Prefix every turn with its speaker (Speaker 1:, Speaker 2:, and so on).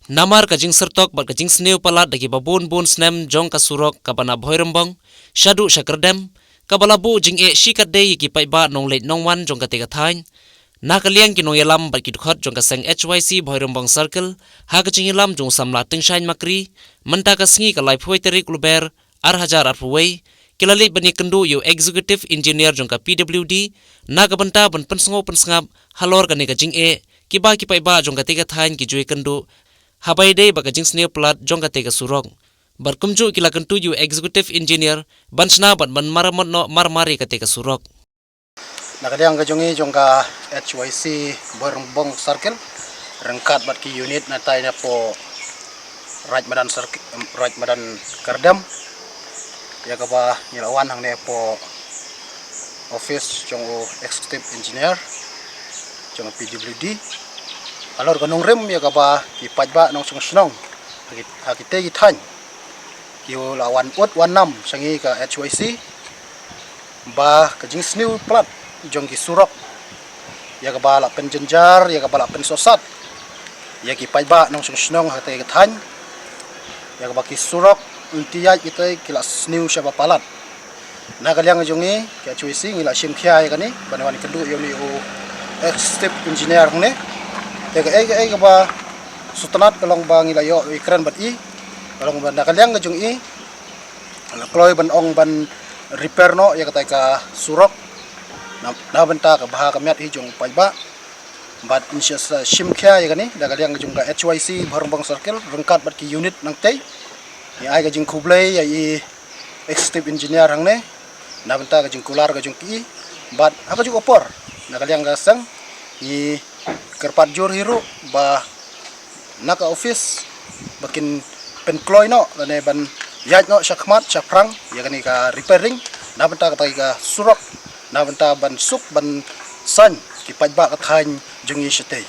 Speaker 1: Namar kajing sertok bat kajing sneu palat dagi babun bun snem jong kasurok kabana bhoirembong shadu shakerdem kabalabu jing e shikat de ki paiba nong late nong wan jong katega thain nakaliang ki nong yalam bat ki dukhot jong kaseng HYC bhoirembong circle ha kajing yalam jong samla tingshain makri menta ka sngi ka lai phoi terik luber ar hajar ar phuwei kilali bani kendu yu executive engineer jong ka PWD nakabanta ban pensngo pensngap halor ka ne kajing e kiba ki paiba jong katega thain ki jui kendu habai dei baka jing sneu plat jong ka tega surok barkumju kila kentu yu executive engineer bansna ban maramot no marmari ka tega surok
Speaker 2: nakaliang kajongi jong ka HYC Bhoirembong circle rengkat bat ki unit na tai na po Raj Madan Kardam ya ka ba nilawan hang ne po office jong executive engineer jong PWD alor kanong rem ya ka ba ki pajba nong snong hakite gi than kiu lawan ut 16 sangi ka HYC ba kajing sneu plat jong ki surok ya ka ba la pen jenjar ya ka ba la pen sosat ya ki pajba nong snong hakite gi than ya ka ba ki surok untiya kita kila sneu syaba palat nakaliang jongi ki HYC ngila simkhia ya kani banawani kendu yo ni executive engineer ne ay ba sutanat kalong bang ilayo ikran bat I kalong ban nakaliang ngajung I kloy ban ong ban repair no ya katay ka surok na benta ka baha kamyat I jong paiba bat insya simkhya ya kani nakaliang ngajung ka HYC Bhoirembong circle rengkat bat ki unit nang tay ya ay kajing kublay ya I executive engineer hang ne na benta kajing kular kajung ki bat apa juga opor nakaliang gasang I kerpat jur hiru ba naka office bakin penkloy no lane ban yaj no syakmat syakrang ya kani ka repairing na benta ka ka surok na benta ban suk ban san ki pajba ka thain jungi sitay